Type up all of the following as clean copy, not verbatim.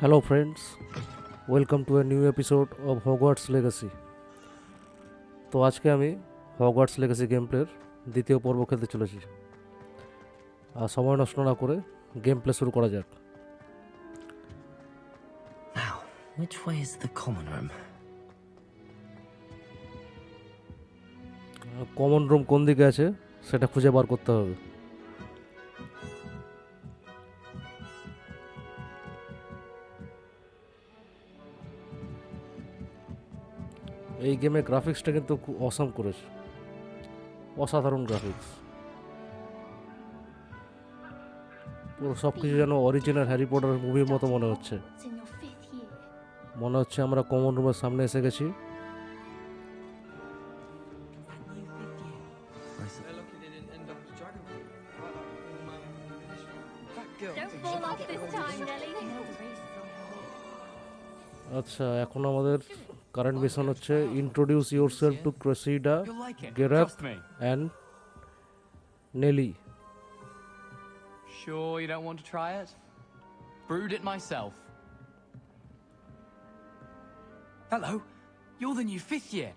Hello, friends. Welcome to a new episode of Hogwarts Legacy. তো আজকে আমি Hogwarts legacy game প্লের দ্বিতীয় পর্ব খেলতে চলেছি। আর সময় নষ্ট না করে গেম প্লে শুরু করা যাক। Now, which way is the common room? Common room কোন দিকে আছে সেটা খুঁজে বার করতে হবে। এই গেমের গ্রাফিক্সটা কিন্তু খুব অসাম করেছে, অসাধারণ গ্রাফিক্স। পুরো সব কিছু যেন অরিজিনাল হ্যারি পটার মুভির মতো মনে হচ্ছে। মনে হচ্ছে আমরা কমন রুমের সামনে এসে গেছি। আচ্ছা, এখন আমাদের কারেন্ট মিশন হচ্ছে introduce yourself to Cressida, Gareth and Nelly. Sure you don't want to try it? Brewed it myself. Hello, you're the new 5th year.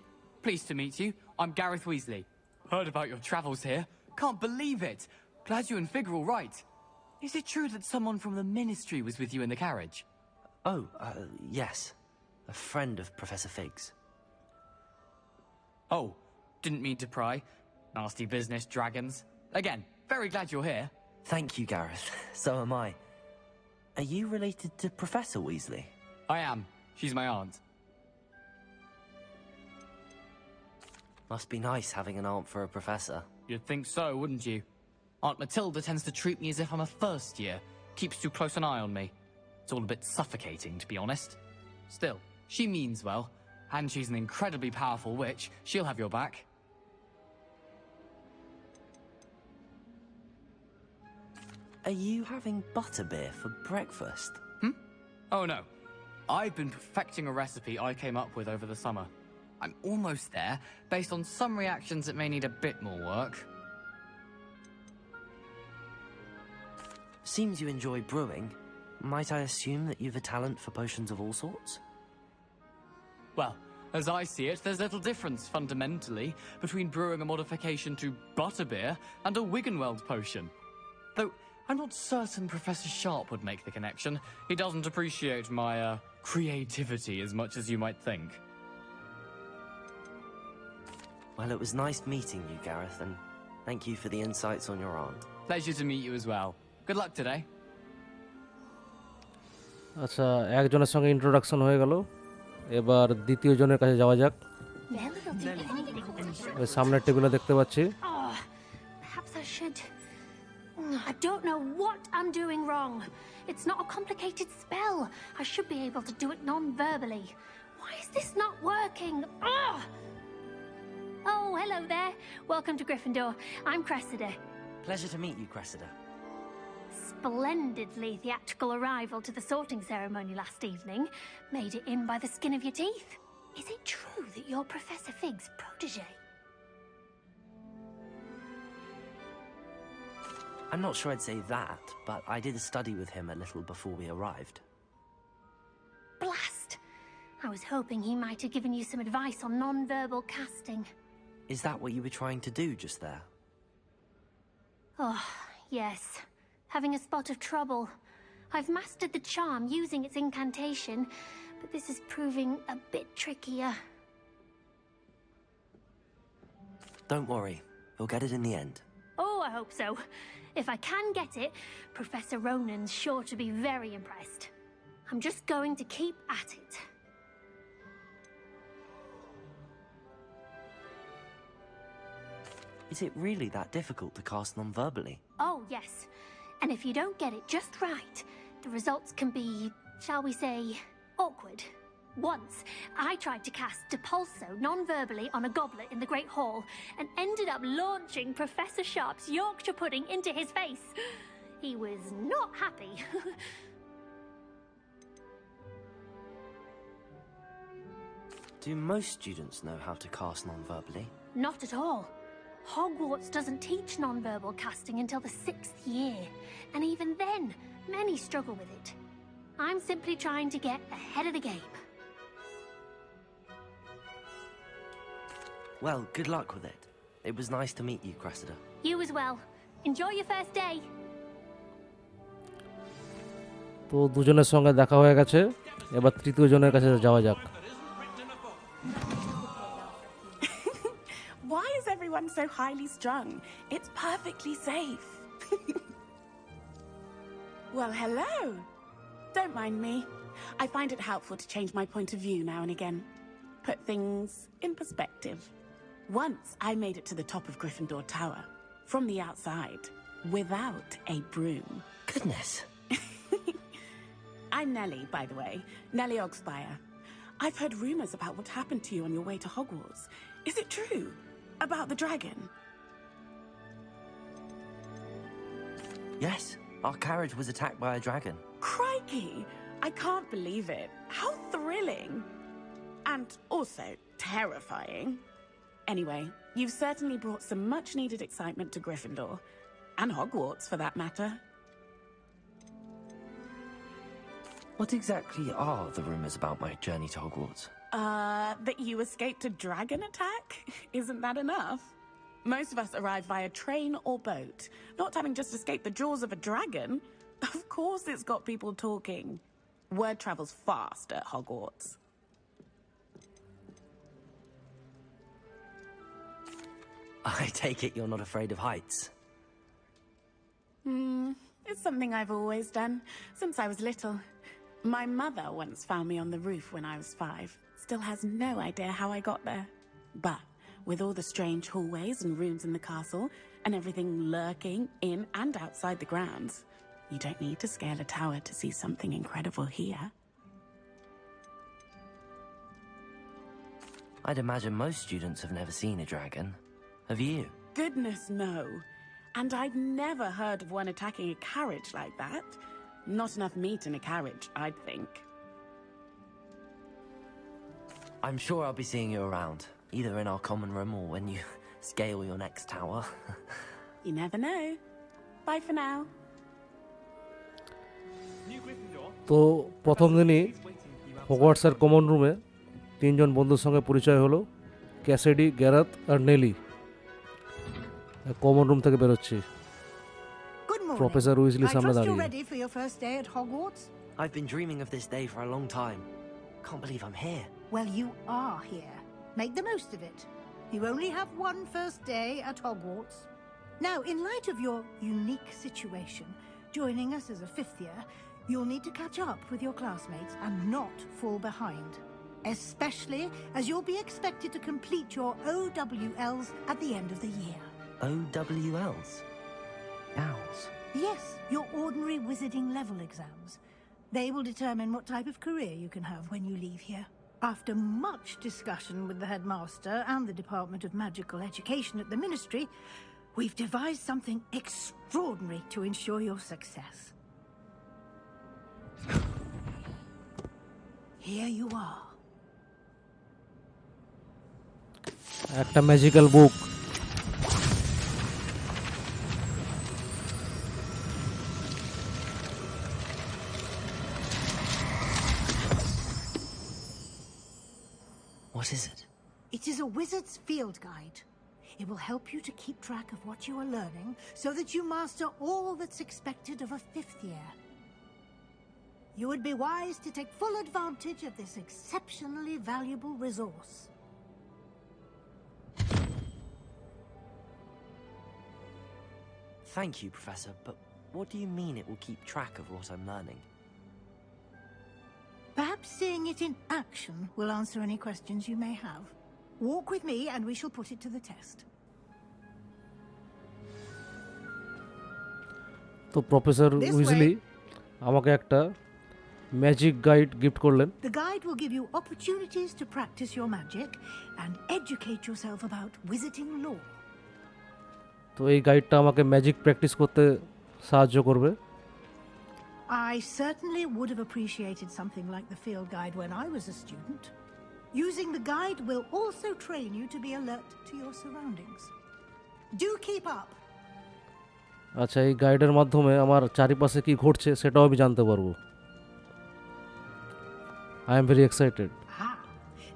Pleased to meet you. I'm Gareth Weasley. Heard about your travels here. Can't believe it. Glad you and Fig are all right. Is it true that someone from the Ministry was with you in the carriage? Oh, yes. A friend of Professor Fig's. Oh, didn't mean to pry. Nasty business, dragons. Again, very glad you're here. Thank you, Gareth. So am I. Are you related to Professor Weasley? I am. She's my aunt. Must be nice having an aunt for a professor. You'd think so, wouldn't you? Aunt Matilda tends to treat me as if I'm a first year. Keeps too close an eye on me. It's all a bit suffocating, to be honest. Still, she means well, and she's an incredibly powerful witch. She'll have your back. Are you having butterbeer for breakfast? Oh no. I've been perfecting a recipe I came up with over the summer. I'm almost there, based on some reactions that may need a bit more work. Seems you enjoy brewing. Might I assume that you've a talent for potions of all sorts? Well, as I see it, there's little difference, fundamentally, between brewing a modification to butterbeer and a Wiggenweld potion. Though, I'm not certain Professor Sharp would make the connection. He doesn't appreciate my, creativity as much as you might think. Well, it was nice meeting you, Gareth, and thank you for the insights on your aunt. Pleasure to meet you as well. Good luck today. আচ্ছা, একজনের সঙ্গে introduction হয়ে গেল, এবার দ্বিতীয় জনের কাছে যাওয়া যাক। ওই সামনের টেবিলে দেখতে পাচ্ছি। I don't know what I'm doing wrong. It's not a complicated spell. I should be able to do it non-verbally. Why is this not working? Ugh! Oh, hello there. Welcome to Gryffindor. I'm Cressida. Pleasure to meet you, Cressida. Splendidly theatrical arrival to the sorting ceremony last evening. Made it in by the skin of your teeth. Is it true that you're Professor Fig's protege? I'm not sure I'd say that, but I did study with him a little before we arrived. Blast! I was hoping he might have given you some advice on non-verbal casting. Is that what you were trying to do just there? Oh, yes. Having a spot of trouble. I've mastered the charm using its incantation, but this is proving a bit trickier. Don't worry, we'll get it in the end. Oh, I hope so. If I can get it, Professor Ronan's sure to be very impressed. I'm just going to keep at it. Is it really that difficult to cast non-verbally? Oh, yes. And if you don't get it just right, the results can be, shall we say, awkward. Once, I tried to cast Depulso non-verbally on a goblet in the Great Hall and ended up launching Professor Sharp's Yorkshire pudding into his face. He was not happy. Do most students know how to cast non-verbally? Not at all. Hogwarts doesn't teach non-verbal casting until the 6th year, and even then, many struggle with it. I'm simply trying to get ahead of the game. Well, good luck with it. It was nice to meet you, Cressida. You as well. Enjoy your first day. তো দুজনের সঙ্গে দেখা হয়ে গেছে, এবার তৃতীয় জনের কাছে যাওয়া যাক। Why is everyone so highly strung? It's perfectly safe. Well, hello. Don't mind me. I find it helpful to change my point of view now and again. Put things in perspective. Once I made it to the top of Gryffindor Tower, from the outside, without a broom. Goodness. I'm Nellie, by the way. Nellie Ogspire. I've heard rumors about what happened to you on your way to Hogwarts. Is it true? About the dragon? Yes, our carriage was attacked by a dragon. Crikey! I can't believe it. How thrilling! And also terrifying. Anyway, you've certainly brought some much-needed excitement to Gryffindor. And Hogwarts, for that matter. What exactly are the rumors about my journey to Hogwarts? That you escaped a dragon attack? Isn't that enough? Most of us arrive via train or boat. Not having just escaped the jaws of a dragon. Of course it's got people talking. Word travels fast at Hogwarts. I take it you're not afraid of heights. It's something I've always done, since I was little. My mother once found me on the roof when I was 5. Still has no idea how I got there. But with all the strange hallways and rooms in the castle, and everything lurking in and outside the grounds, you don't need to scale a tower to see something incredible here. I'd imagine most students have never seen a dragon. Have you? Goodness, no. And I'd never heard of one attacking a carriage like that. Not enough meat in a carriage, I'd think. I'm sure I'll be seeing you around, either in our common room or when you scale your next tower. You never know. Bye for now. তো প্রথম দিনই হগওয়ার্টসের common রুমে তিনজন বন্ধুর সঙ্গে পরিচয় হলো, Cassidy, গ্যারাথ আর Nelly. Common room থেকে বেরোচ্ছি। প্রফেসর উইজলি সামনে দাঁড়িয়ে। ready for your first day at Hogwarts? I've been dreaming of this day for a long time. Can't believe I'm here. Well, you are here. Make the most of it. You only have one first day at Hogwarts. Now, in light of your unique situation, joining us as a 5th year, you'll need to catch up with your classmates and not fall behind. Especially as you'll be expected to complete your OWLs at the end of the year. OWLs? Owls? Yes, your ordinary wizarding level exams. They will determine what type of career you can have when you leave here. After much discussion with the headmaster and the Department of Magical Education at the Ministry, we've devised something extraordinary to ensure your success. Here you are. একটা magical book. What is it? It is a wizard's field guide. It will help you to keep track of what you are learning so that you master all that's expected of a 5th year. You would be wise to take full advantage of this exceptionally valuable resource. Thank you, Professor, but what do you mean it will keep track of what I'm learning? Perhaps seeing it in action will answer any questions you may have. Walk with me and we shall put it to the test. তো professor Weasley আমাকে একটা magic guide gift করলেন। The guide will give you opportunities to practice your magic and educate yourself about wizarding lore. তো এই গাইডটা আমাকে magic practice করতে সাহায্য করবে। I certainly would have appreciated something like the field guide when I was a student. Using the guide will also train you to be alert to your surroundings. Do keep up. আচ্ছা, এই গাইডের মাধ্যমে আমার চারিপাশে কি ঘটছে সেটাও আমি জানতে পারবো। I am very excited. Ah,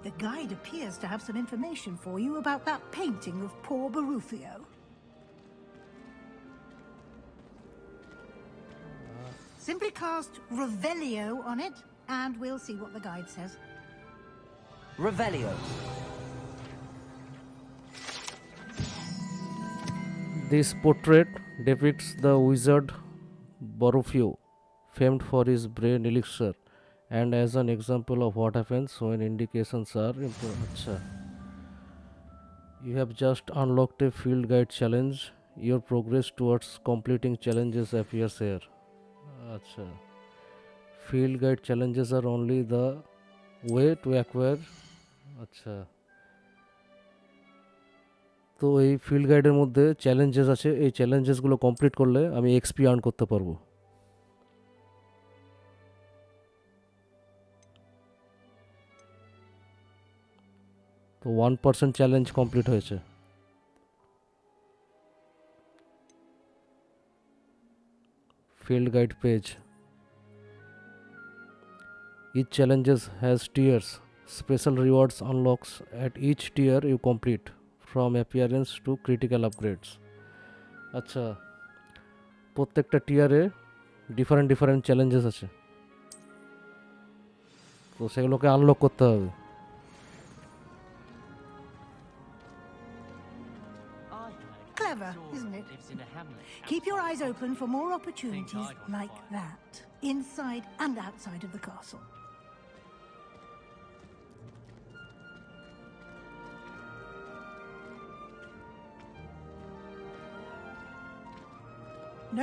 the guide appears to have some information for you about that painting of poor Barufio. Simply cast Revelio on it, and we'll see what the guide says. Revelio. This portrait depicts the wizard Barufio, famed for his brain elixir, and as an example of what happens when indications are Acha. You have just unlocked a field guide challenge. Your progress towards completing challenges appears here. Acha. Field guide challenges are only the way to acquire. আচ্ছা, তো এই field গাইডের মধ্যে challenges আছে, এই চ্যালেঞ্জেসগুলো complete করলে আমি XP earn করতে পারবো। তো 1% চ্যালেঞ্জ কমপ্লিট হয়েছে। Field guide page. Each challenges has tiers. Special rewards unlocks at each tier you complete, from appearance to critical upgrades. আচ্ছা, প্রত্যেকটা টিয়ারে ডিফারেন্ট চ্যালেঞ্জেস আছে, তো সেগুলোকে আনলক করতে হবে। Clever, isn't it? Keep your eyes open for more opportunities like that, inside and outside of the castle.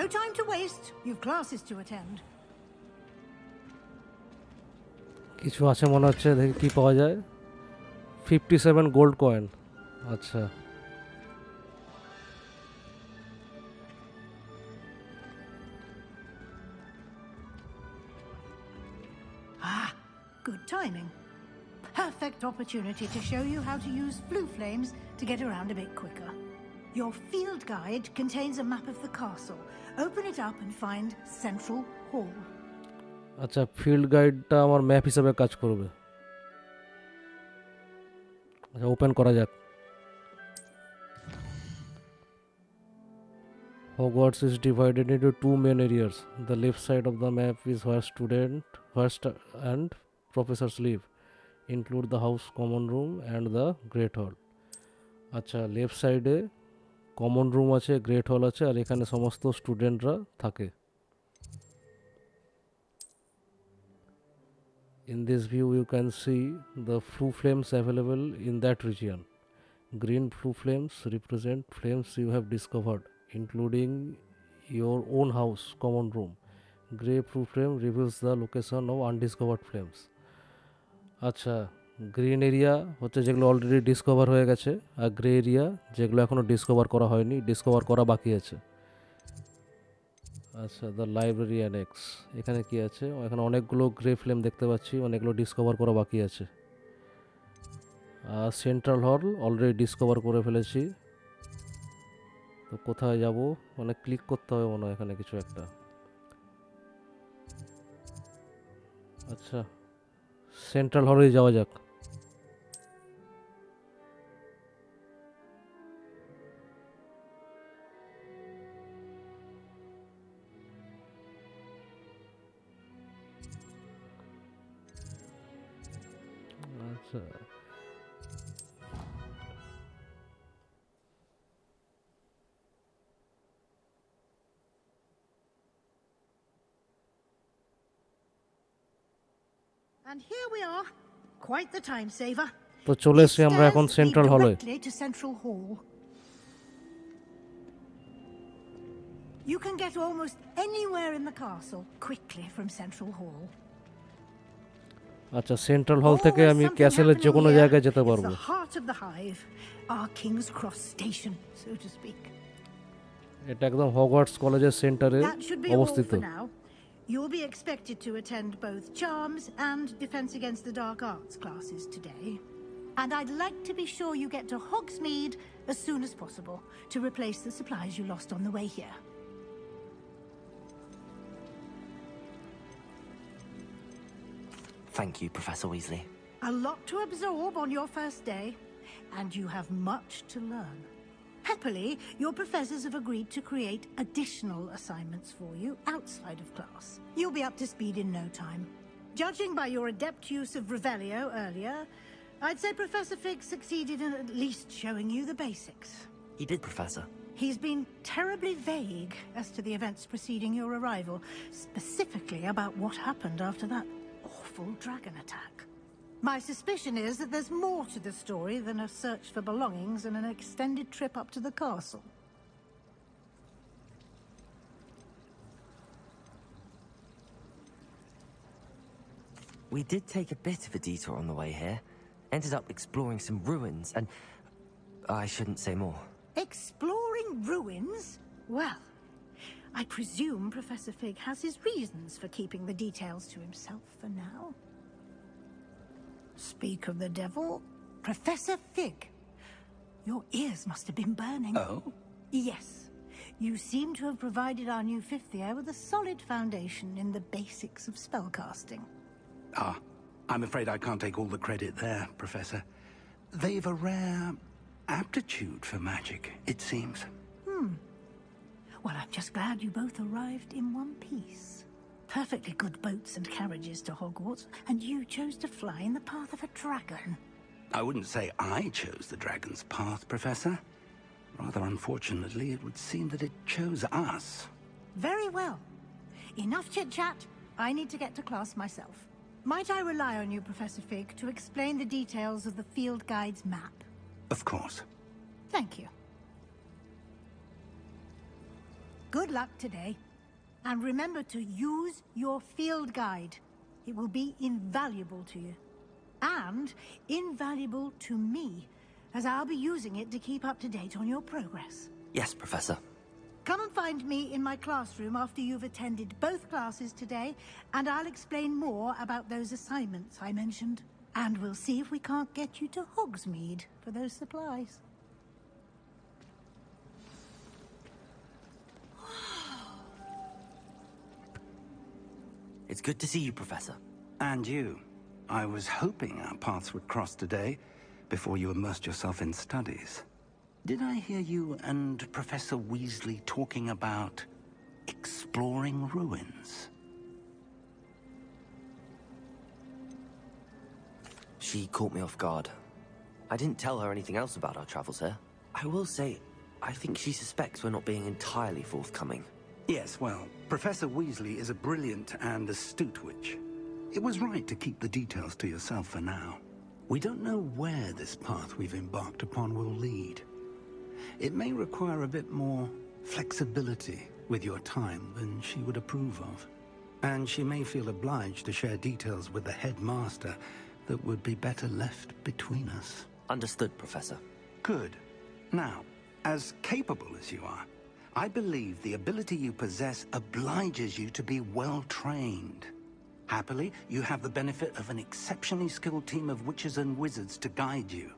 No time to waste. You've classes to attend. কিছু আছে মনে হচ্ছে, দেখি কি পাওয়া যায়। 57 গোল্ড কয়েন। আচ্ছা, Good timing. Perfect opportunity to show you how to use blue flames to get around a bit quicker. Your field guide contains a map of the castle. Open it up and find Central Hall. আচ্ছা, field গাইডটা আমার map হিসেবে কাজ করবে। আচ্ছা, open করা যাক। Hogwarts is divided into two main areas. The left side of the map is where and professors live, include the house common room and the great hall. আচ্ছা, left সাইডে common room আছে, great হল আছে, আর এখানে সমস্ত স্টুডেন্টরা থাকে। In this view you can see the blue flames available in that region. Green blue flames represent flames you have discovered, including your own house common room. Grey blue flame reveals the location of undiscovered flames. আচ্ছা, green area হচ্ছে যেগুলো already discover হয়ে গেছে, আর grey area যেগুলো এখনও discover করা হয়নি, discover করা বাকি আছে। আচ্ছা, দ্য লাইব্রেরি অ্যানেক্স, এখানে কি আছে? এখানে অনেকগুলো গ্রে ফ্লেম দেখতে পাচ্ছি, অনেকগুলো ডিসকভার করা বাকি আছে। আর সেন্ট্রাল হল অলরেডি ডিসকভার করে ফেলেছি। তো কোথায় যাব? মানে ক্লিক করতে হবে মনে হয় এখানে কিছু একটা। আচ্ছা, সেন্ট্রাল হলেই যাওয়া যাক। আচ্ছা, And here we are. Quite the time saver. তো চলে এসেছি আমরা এখন সেন্ট্রাল হলে। To Central Hall. You can get almost anywhere in the castle quickly from Central Hall. আচ্ছা, সেন্ট্রাল হল থেকে আমি ক্যাসেলের যে কোনো জায়গায় যেতে পারবো। The heart of the hive, our King's Cross station, so to speak. এটা একদম হগওয়ার্টস কলেজের সেন্টারে That should be all অবস্থিত। for now. You'll be expected to attend both Charms and Defense Against the Dark Arts classes today. And I'd like to be sure you get to Hogsmeade as soon as possible to replace the supplies you lost on the way here. Thank you, Professor Weasley. A lot to absorb on your first day, and you have much to learn. Happily, your professors have agreed to create additional assignments for you outside of class. You'll be up to speed in no time. Judging by your adept use of Revelio earlier, I'd say Professor Fig succeeded in at least showing you the basics. He did, Professor. He's been terribly vague as to the events preceding your arrival, specifically about what happened after that awful dragon attack. My suspicion is that there's more to the story than a search for belongings and an extended trip up to the castle. We did take a bit of a detour on the way here. Ended up exploring some ruins, and I shouldn't say more. Exploring ruins? Well, I presume Professor Fig has his reasons for keeping the details to himself for now. Speak of the devil, Professor Fig. Your ears must have been burning. Oh? Yes. You seem to have provided our new fifth year with a solid foundation in the basics of spellcasting. Ah, I'm afraid I can't take all the credit there, Professor. They've a rare aptitude for magic, it seems. Well, I'm just glad you both arrived in one piece. Perfectly good boats and carriages to Hogwarts, and you chose to fly in the path of a dragon. I wouldn't say I chose the dragon's path, Professor. Rather unfortunately, it would seem that it chose us. Very well. Enough chit-chat. I need to get to class myself. Might I rely on you, Professor Fig, to explain the details of the field guide's map? Of course. Thank you. Good luck today. And remember to use your field guide. It will be invaluable to you. And invaluable to me, as I'll be using it to keep up to date on your progress. Yes, Professor. Come and find me in my classroom after you've attended both classes today, and I'll explain more about those assignments I mentioned. And we'll see if we can't get you to Hogsmeade for those supplies. It's good to see you, Professor. And you. I was hoping our paths would cross today, before you immersed yourself in studies. Did I hear you and Professor Weasley talking about exploring ruins? She caught me off guard. I didn't tell her anything else about our travels here. I will say, I think she suspects we're not being entirely forthcoming. Yes, well, Professor Weasley is a brilliant and astute witch. It was right to keep the details to yourself for now. We don't know where this path we've embarked upon will lead. It may require a bit more flexibility with your time than she would approve of. And she may feel obliged to share details with the headmaster that would be better left between us. Understood, Professor. Good. Now, as capable as you are, I believe the ability you possess obliges you to be well-trained. Happily, you have the benefit of an exceptionally skilled team of witches and wizards to guide you.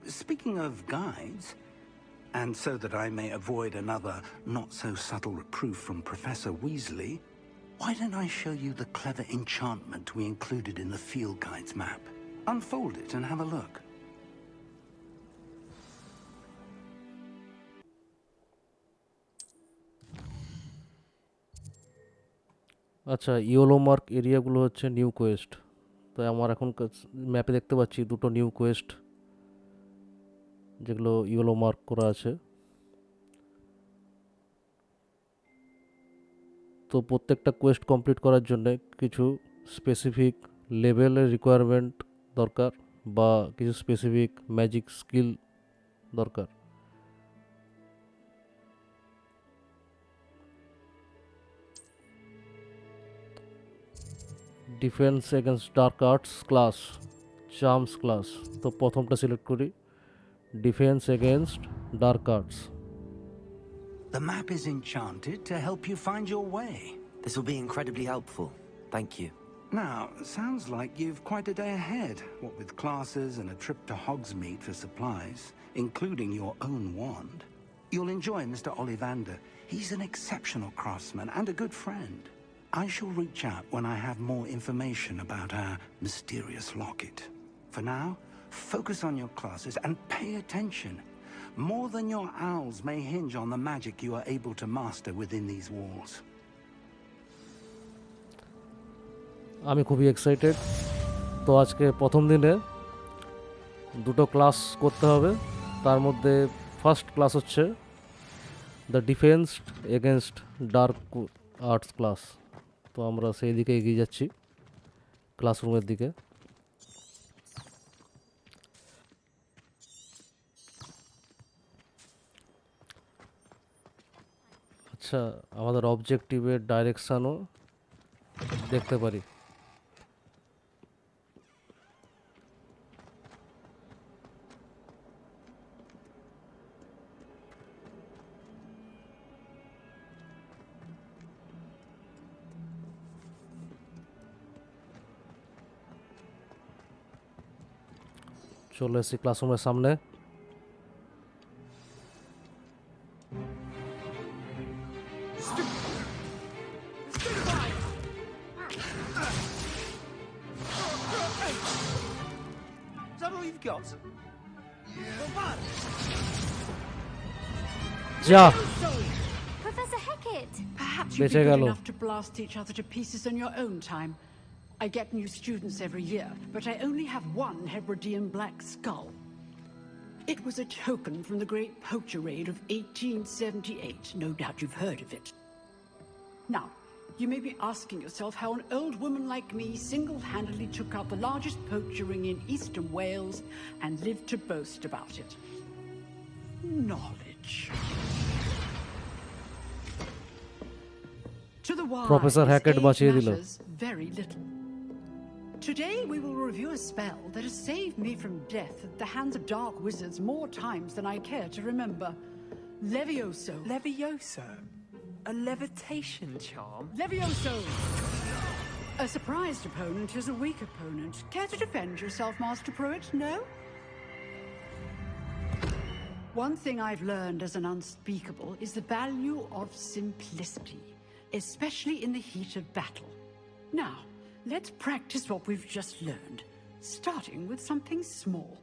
Speaking of guides, and so that I may avoid another not-so-subtle reproof from Professor Weasley, why don't I show you the clever enchantment we included in the field guide's map? Unfold it and have a look. আচ্ছা, yellow mark এরিয়াগুলো হচ্ছে new Quest. তো আমার এখন ম্যাপে দেখতে পাচ্ছি দুটো new Quest যেগুলো ইয়েলো মার্ক করা আছে। তো প্রত্যেকটা কোয়েস্ট কমপ্লিট করার জন্য কিছু স্পেসিফিক লেভেলের রিকোয়ারমেন্ট দরকার বা কিছু স্পেসিফিক ম্যাজিক স্কিল দরকার। Defence against dark arts class, charms class. তো প্রথমটা সিলেক্ট করি, defence against dark arts. The map is enchanted to help you find your way. This will be incredibly helpful. Thank you. Now, sounds like you've quite a day ahead, what with classes and a trip to Hogsmeade for supplies, including your own wand. You'll enjoy Mr. Ollivander. He's an exceptional craftsman and a good friend. I shall reach out when I have more information about our mysterious locket. For now, focus on your classes and pay attention. More than your owls may hinge on the magic you are able to master within these walls. আমি খুবই excited. তো আজকে প্রথম দিনে দুটো class করতে হবে। তার মধ্যে ফার্স্ট ক্লাস হচ্ছে the defence against dark arts class. তো আমরা সেই দিকে এগিয়ে যাচ্ছি, ক্লাসরুমের দিকে। আচ্ছা, আমাদের অবজেক্টিভের ডাইরেকশানও দেখতে পারি। চলে এসেছি ক্লাসরুমের সামনে। যা Professor Hecat! Perhaps you'd be বেঁচে good গেল। enough to blast each other to pieces on your own time. I get new students every year, but I only have one Hebridean black skull. It was a token from the Great Poacher Raid of 1878. No doubt you've heard of it. Now, you may be asking yourself how an old woman like me single-handedly took out the largest poacher ring in eastern Wales and lived to boast about it. Knowledge. To the wise, Professor Hackett age বাঁচিয়ে দিল। matters very little. Today we will review a spell that has saved me from death at the hands of dark wizards more times than I care to remember. Levioso. Levioso? A levitation charm? Levioso! A surprised opponent is a weak opponent. Care to defend yourself, Master Pruitt? No? One thing I've learned as an unspeakable is the value of simplicity, especially in the heat of battle. Now, let's practice what we've just learned, starting with something small.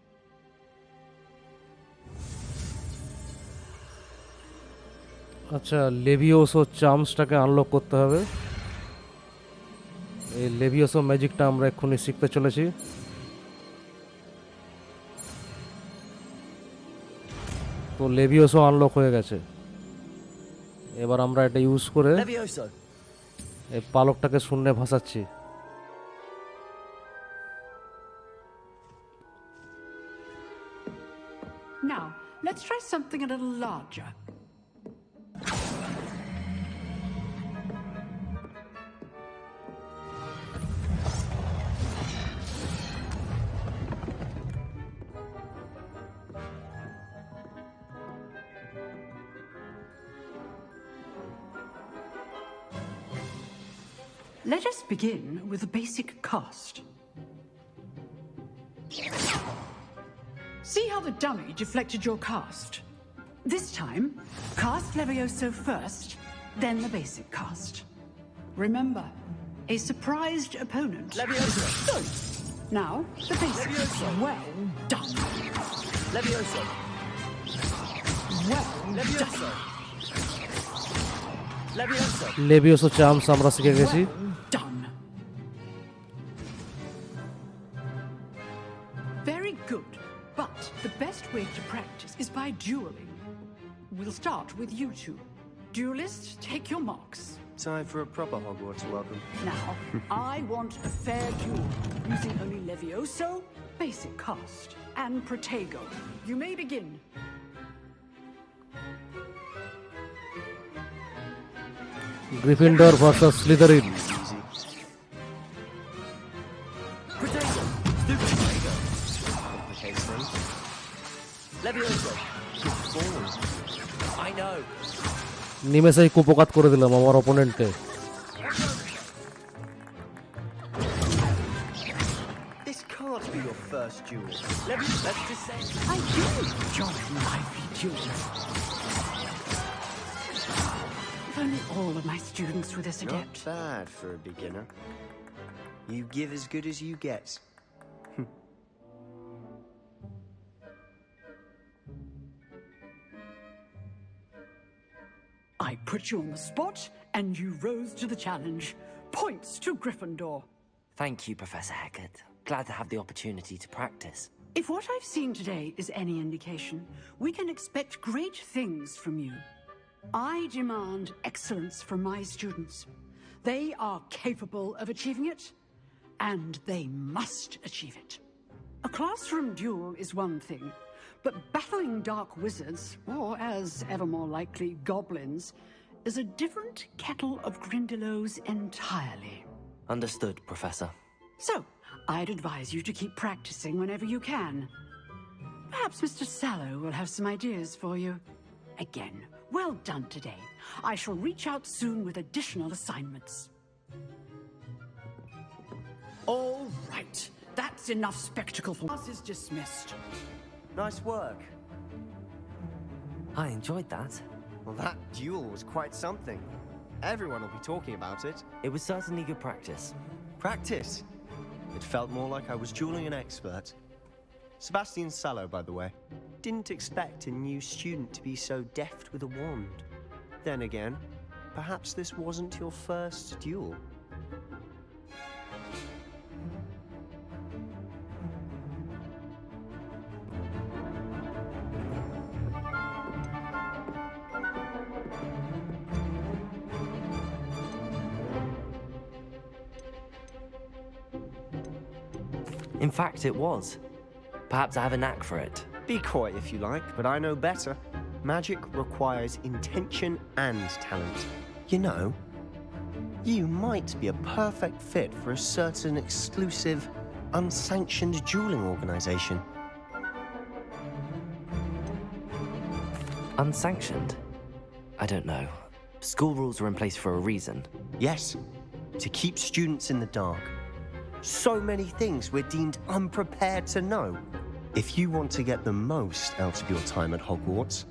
আচ্ছা, লেভিওসো চার্মসটাকে unlock করতে হবে। এই লেভিওসো ম্যাজিকটা আমরা এক্ষুনি শিখতে চলেছি। তো লেভিওসো unlock হয়ে গেছে। এবার আমরা এটা ইউজ করে Levioso! এই পালকটাকে শূন্যে ভাসাচ্ছি। Now, let's try something a little larger. Let us begin with a basic cast. See how the dummy deflected your cast? This time, cast Levioso first, then the basic cast. Remember, a surprised opponent. Levioso! Now, the basic. Levioso! Well done. Levioso! Well Levioso! Levioso! Levioso charms আমরা শিখে গেছি। done. Very good. But the best way to practice is by dueling. We'll start with you two. Duelists, take your marks. Time for a proper Hogwarts welcome. Now, I want a fair duel, using only Levioso, basic cast, and Protego. You may begin. Gryffindor versus Slytherin. Protego! Stupid Protego! Complicates things. Levioso! Forward. I know. নিমেষেই কুপকাত করে দিলাম আমার অপোনেন্টকে। This can't be your first duel. Let's just say... I do enjoy lively duels. If only all of my students were this adept. Not bad for a beginner. You give as good as you get. I put you on the spot, and you rose to the challenge. Points to Gryffindor. Thank you, Professor Hecat. Glad to have the opportunity to practice. If what I've seen today is any indication, we can expect great things from you. I demand excellence from my students. They are capable of achieving it, and they must achieve it. A classroom duel is one thing, but battling dark wizards, or as ever more likely, goblins, is a different kettle of Grindylows entirely. Understood, Professor. So, I'd advise you to keep practicing whenever you can. Perhaps Mr. Sallow will have some ideas for you. Again, well done today. I shall reach out soon with additional assignments. All right. That's enough spectacle for us is dismissed. Nice work. I enjoyed that. Well, that duel was quite something. Everyone will be talking about it. It was certainly good practice. Practice? It felt more like I was dueling an expert. Sebastian Sallow, by the way. Didn't expect a new student to be so deft with a wand. Then again, perhaps this wasn't your first duel. In fact, it was. Perhaps I have a knack for it. Be coy if you like, but I know better. Magic requires intention and talent. You know, you might be a perfect fit for a certain exclusive, unsanctioned dueling organization. Unsanctioned? I don't know. School rules are in place for a reason. Yes, to keep students in the dark. So many things we're deemed unprepared to know. If you want to get the most out of your time at Hogwarts,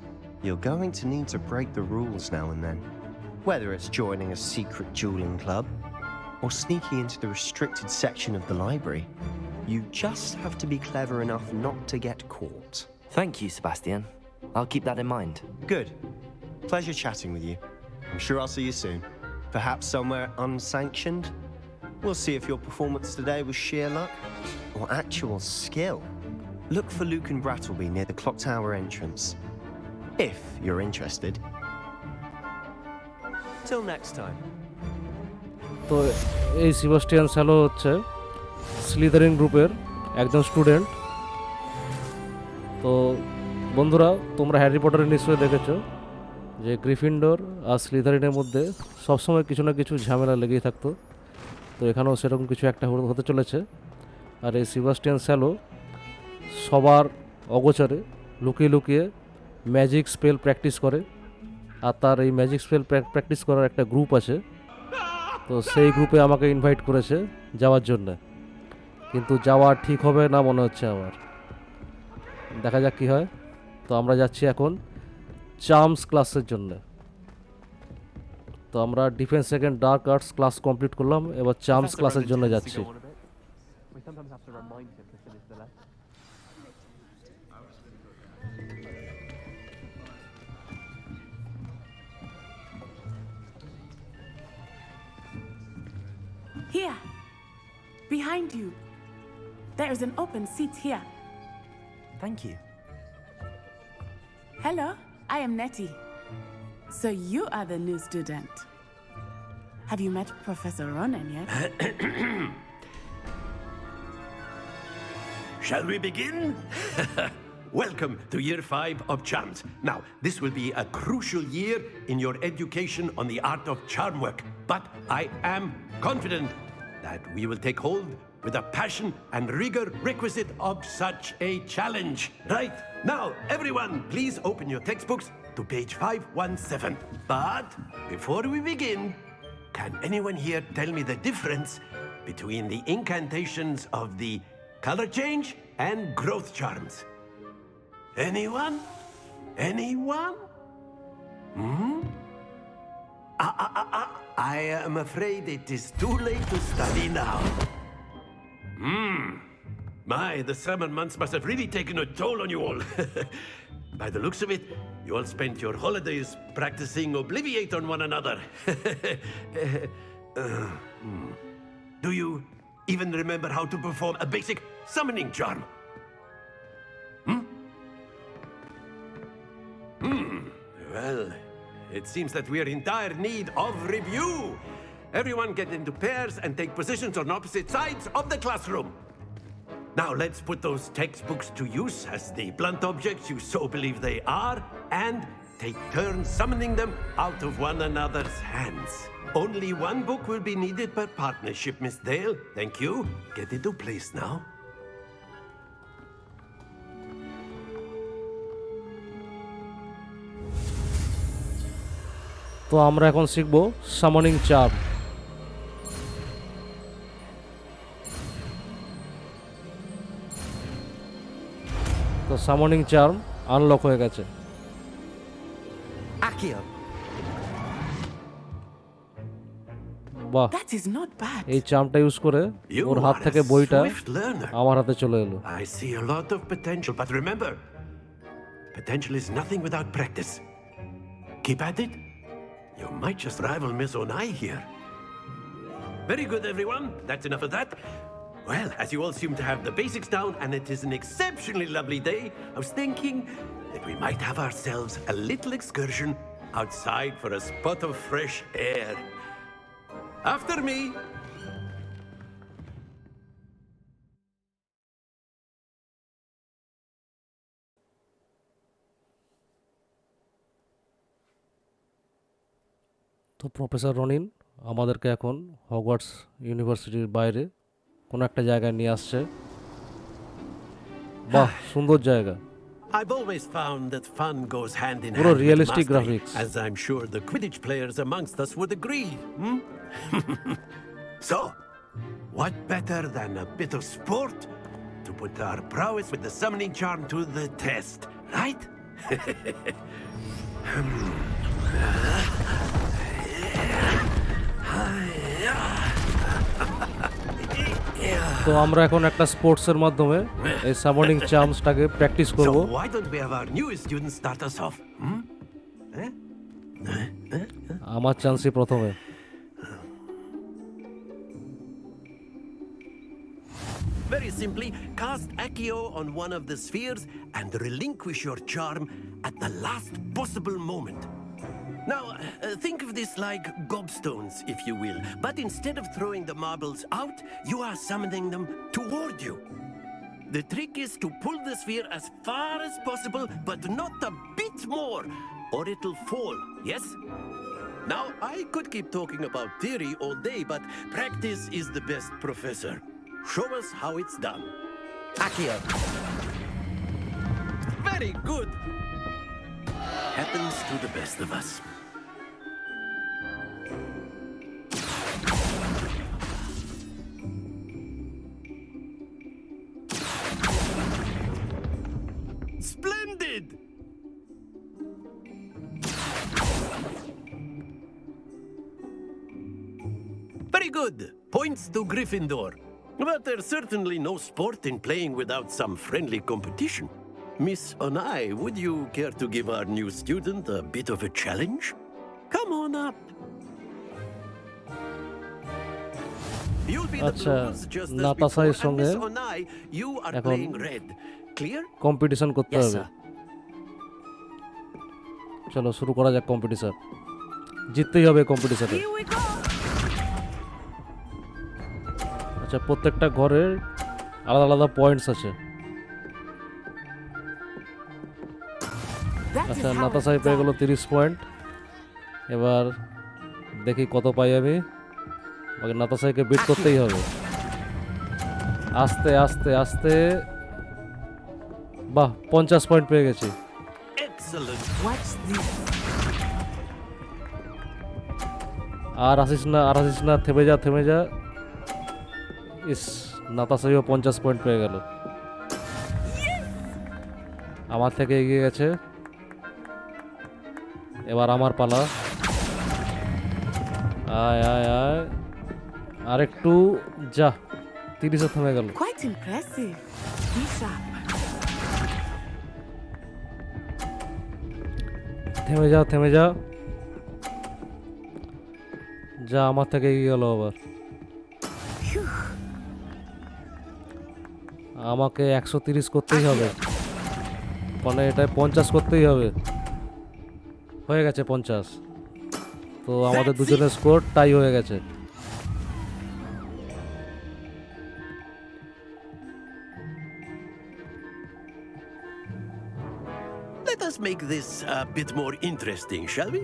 you're going to need to break the rules now and then. Whether it's joining a secret dueling club or sneaking into the restricted section of the library, you just have to be clever enough not to get caught. Thank you, Sebastian. I'll keep that in mind. Good. Pleasure chatting with you. I'm sure I'll see you soon. Perhaps somewhere unsanctioned? We'll see if your performance today was sheer luck or actual skill. Look for Luke and Brattleby near the clock tower entrance, if you're interested. Till next time. তো এই Sebastian shallow হচ্ছে স্লিদারিন গ্রুপের একজন student. তো বন্ধুরা, তোমরা Harry পটারে নিশ্চয়ই দেখেছো যে গ্রিফিন্ডর আর স্লিদারিনের মধ্যে সবসময় কিছু না কিছু ঝামেলা লেগেই থাকতো। তো এখানেও সেরকম কিছু একটা হতে চলেছে। আর এই সেবাস্টিয়ান স্যালো সবার অগোচরে লুকিয়ে লুকিয়ে ম্যাজিক স্পেল প্র্যাকটিস করে। আর তার এই ম্যাজিক স্পেল প্র্যাকটিস করার একটা গ্রুপ আছে। তো সেই গ্রুপে আমাকে ইনভাইট করেছে যাওয়ার জন্য, কিন্তু যাওয়া ঠিক হবে না মনে হচ্ছে আমার। দেখা যাক কী হয়। তো আমরা যাচ্ছি এখন চার্মস ক্লাসের জন্য। তো আমরা defence second dark arts class complete করলাম, এবার চার্মস ক্লাসের জন্য যাচ্ছি। Here, behind you. There is an open seat here. Thank you. Hello, I am Nettie. So you are the new student. Have you met Professor Ronan yet? Shall we begin? Welcome to Year 5 of Charms. Now, this will be a crucial year in your education on the art of charm work, but I am confident that we will take hold with the passion and rigor requisite of such a challenge. Right, now, everyone, please open your textbooks to page 517. But before we begin, can anyone here tell me the difference between the incantations of the color change and growth charms? Anyone? Anyone? I am afraid it is too late to study now. My, the summer months must have really taken a toll on you all. By the looks of it, you all spent your holidays practicing Obliviate on one another. Do you even remember how to perform a basic summoning charm? Well, it seems that we are in dire need of review. Everyone get into pairs and take positions on opposite sides of the classroom. Now let's put those textbooks to use as the blunt objects you so believe they are, and take turns summoning them out of one another's hands. Only one book will be needed per partnership, Miss Dale. Thank you. Get into place now. তো আমরা এখন শিখব সামনিং charm. তো সামনিং charm unlock হয়ে গেছে। Accio. বাহ, That is not bad. এই চার্মটা use করে You ওর হাত are থেকে a বইটা swift learner. আমার হাতে চলে এলো। I see a lot of potential, but remember, potential is nothing without practice. Keep at it. You might just rival Miss Onai here. Very good, everyone. That's enough of that. Well, as you all seem to have the basics down, and it is an exceptionally lovely day, I was thinking that we might have ourselves a little excursion outside for a spot of fresh air. After me. তো professor Ronin আমাদেরকে এখন Hogwarts ইউনিভার্সিটির বাইরে কোনো একটা জায়গায় নিয়ে আসছে। বাহ, সুন্দর জায়গা। I've always found that fun goes hand in Puro hand with realistic mastery, graphics. as I'm sure the Quidditch players amongst us would agree. So, what better than a bit of sport to put our prowess with the summoning charm to the test, right? তো আমরা এখন একটা স্পোর্টসের মাধ্যমে এই সামনিং চার্মসটাকে practice করব। So why don't we have our newest student start us off? আমার চান্সই প্রথমে। Very simply, cast Accio on one of the spheres and relinquish your charm at the last possible moment. Now, think of this like gobstones, if you will, but instead of throwing the marbles out, you are summoning them toward you. The trick is to pull the sphere as far as possible, but not a bit more, or it'll fall, yes? Now, I could keep talking about theory all day, but practice is the best professor. Show us how it's done. Accio. Very good. Happens to the best of us. Splendid! Very good. Points to Gryffindor. But there's certainly no sport in playing without some friendly competition. Miss Onai, would you care to give our new student a bit of a challenge? Come on up. You'll be the আচ্ছা, blues just as নাতাশার before, and সঙ্গে Miss Onai, you are এখন playing red. Clear? Competition করতে Yes, হবে। sir. চলো শুরু করা যাক competition. জিততেই হবে কম্পিটিশনে। Here we go. আচ্ছা, প্রত্যেকটা ঘরের আলাদা আলাদা পয়েন্টস আছে। That is আচ্ছা, how নাতাশাই it's পেয়ে গেল done. 30 পয়েন্ট। এবার দেখি কত পাই আমি। আমাকে নাতাশাইকে বিট করতেই হবে। আস্তে আস্তে আস্তে, বাহ, 50 পয়েন্ট পেয়ে গেছি। Excellent. What's this? আর আসিস না, আর আসিস না, থেমে যা, থেমে যা। ইস, নাতাশাইও 50 পয়েন্ট পেয়ে গেল। আমার থেকে এগিয়ে গেছে। এবার আমার পালা। আয় আয় আয় আরেকটু যা 30 থেমে গেল। Quite impressive. Be sharp. থেমে যা থেমে যা যা আমার থেকে এগিয়ে গেল আবার। আমাকে 130 করতেই হবে, মানে এটা 50 করতেই হবে। হয়ে গেছে 50, তো আমাদের দুজনের স্কোর টাই হয়ে গেছে। Let us make this a bit more interesting, shall we?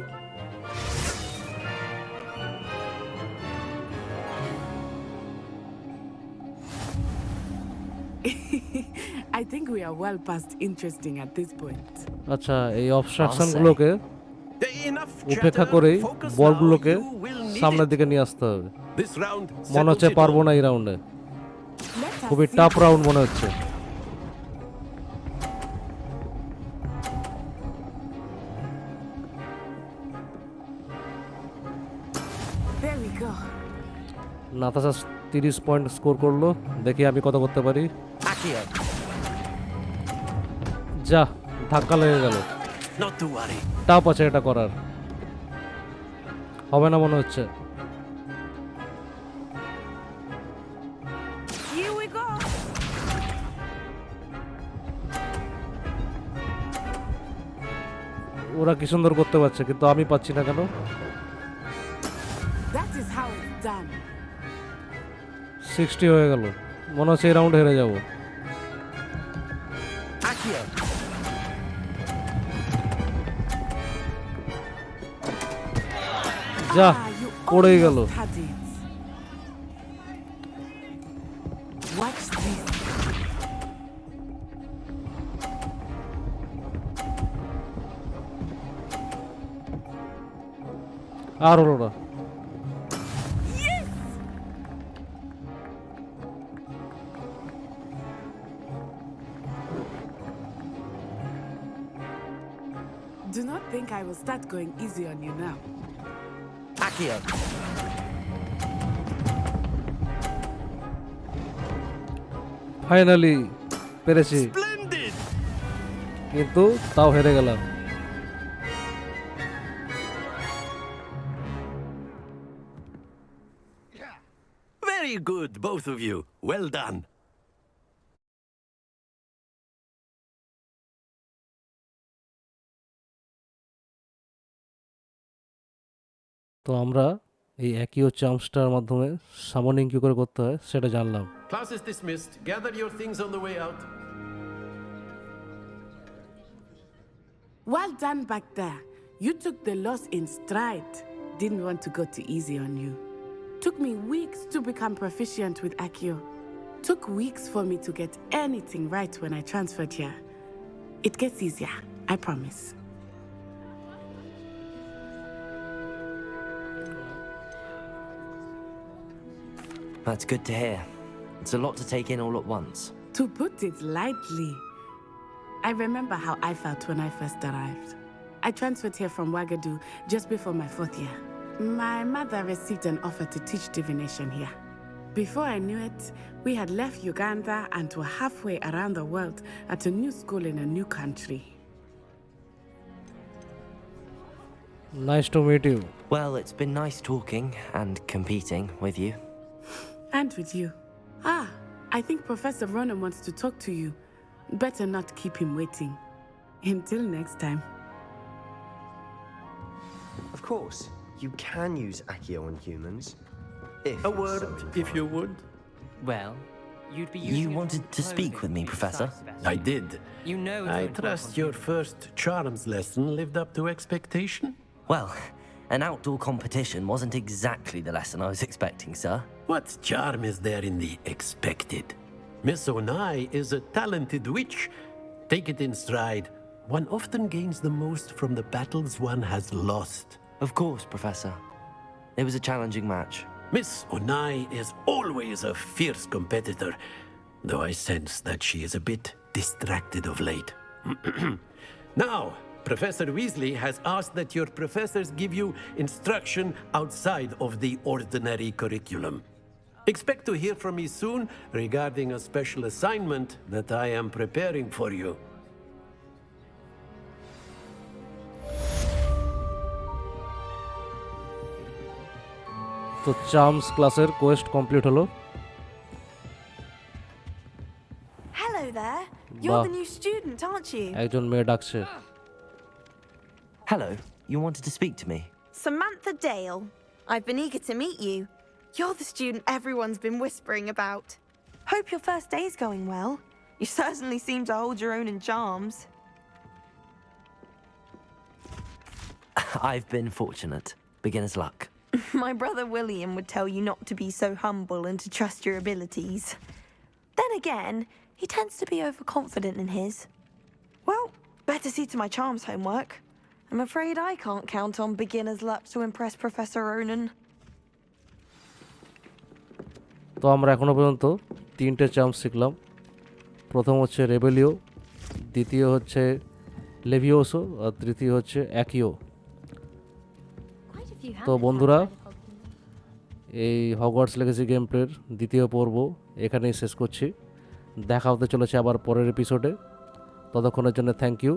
I think we are well past interesting at this point. আচ্ছা, এই অবস্ট্রাকশনগুলোকে Enough উপেক্ষা chatter. করেই Focus now. বলগুলোকে You will need সামনের it. দিকে নিয়ে আসতে হবে। This round মনে হচ্ছে settles it পারবো all. না এই রাউন্ডে, Let us খুবই see. টাফ রাউন্ড মনে হচ্ছে। There we go. Natasha 30 point score করলো, দেখি আমি কত করতে পারি। Accio. যা, ধাক্কা লেগে গেল। Not to worry. টাফ আছে এটা করার, হবে না মনে হচ্ছে। Here we go. ওরা কি সুন্দর করতে পারছে, কিন্তু আমি পাচ্ছি না কেন? That is how it's done. 60 হয়ে গেল, মনে হচ্ছে এই রাউন্ড হেরে যাব। Accio. যা, You পড়েই গেল। almost had it. Watch this. আর হলো না। Do not think I will start going easy on you now. Accio. Finally পেরেছি, Splendid. কিন্তু তাও হেরে গেলাম। Very good, both of you. Well done. তো আমরা এই একই চার্মসটার মাধ্যমে সামনিং কি করে করতে হয় সেটা জানলাম। Class is dismissed. Gather your things on the way out. Well done back there. You took the loss in stride. Didn't want to go too easy on you. Took me weeks to become proficient with Accio. Took weeks for me to get anything right when I transferred here. It gets easier, I promise. That's good to hear. It's a lot to take in all at once. To put it lightly, I remember how I felt when I first arrived. I transferred here from Wagadu just before my 4th year. My mother received an offer to teach divination here. Before I knew it, we had left Uganda and were halfway around the world at a new school in a new country. Nice to meet you. Well, it's been nice talking and competing with you. And with you. Ah, I think Professor Ronan wants to talk to you. Better not keep him waiting. Until next time. Of course, you can use Accio on humans. If A word, if you would. Well, you'd be using You it wanted on to speak clothing, with me, to be Professor? precise, I did. You know it's I going to trust work on your you. first charms lesson lived up to expectation. Well, an outdoor competition wasn't exactly the lesson I was expecting, sir. What charm is there in the expected? Miss Onai is a talented witch. Take it in stride. One often gains the most from the battles one has lost. Of course, Professor. It was a challenging match. Miss Onai is always a fierce competitor, though I sense that she is a bit distracted of late. Now, Professor Weasley has asked that your professors give you instruction outside of the ordinary curriculum. Expect to hear from me soon regarding a special assignment that I am preparing for you. তো charms ক্লাসের Quest complete হলো। Hello there. You're বাহ, the new student, aren't you? একজন মেয়ে ডাকছে। Hello, you wanted to speak to me? Samantha Dale. I've been eager to meet you. You're the student everyone's been whispering about. Hope your first day's going well. You certainly seem to hold your own in charms. I've been fortunate. Beginner's luck. My brother William would tell you not to be so humble and to trust your abilities. Then again, he tends to be overconfident in his. Well, better see to my charms homework. I'm afraid I can't count on beginner's luck to impress Professor Ronan. তো আমরা এখনো পর্যন্ত 3টে charms শিখলাম। প্রথম হচ্ছে রেবেলিও, দ্বিতীয় হচ্ছে লেভিওসো, আর তৃতীয় হচ্ছে অ্যাকিও। তো বন্ধুরা, এই হগওয়ার্টস লেগেসি গেম প্লের দ্বিতীয় পর্ব এখানেই শেষ করছি। দেখা হতে চলেছে আবার পরের এপিসোডে। ততক্ষণের জন্য থ্যাংক ইউ।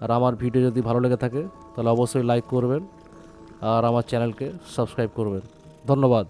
আর আমার ভিডিও যদি ভালো লেগে থাকে তাহলে অবশ্যই লাইক করবেন আর আমার চ্যানেলকে সাবস্ক্রাইব করবেন। ধন্যবাদ।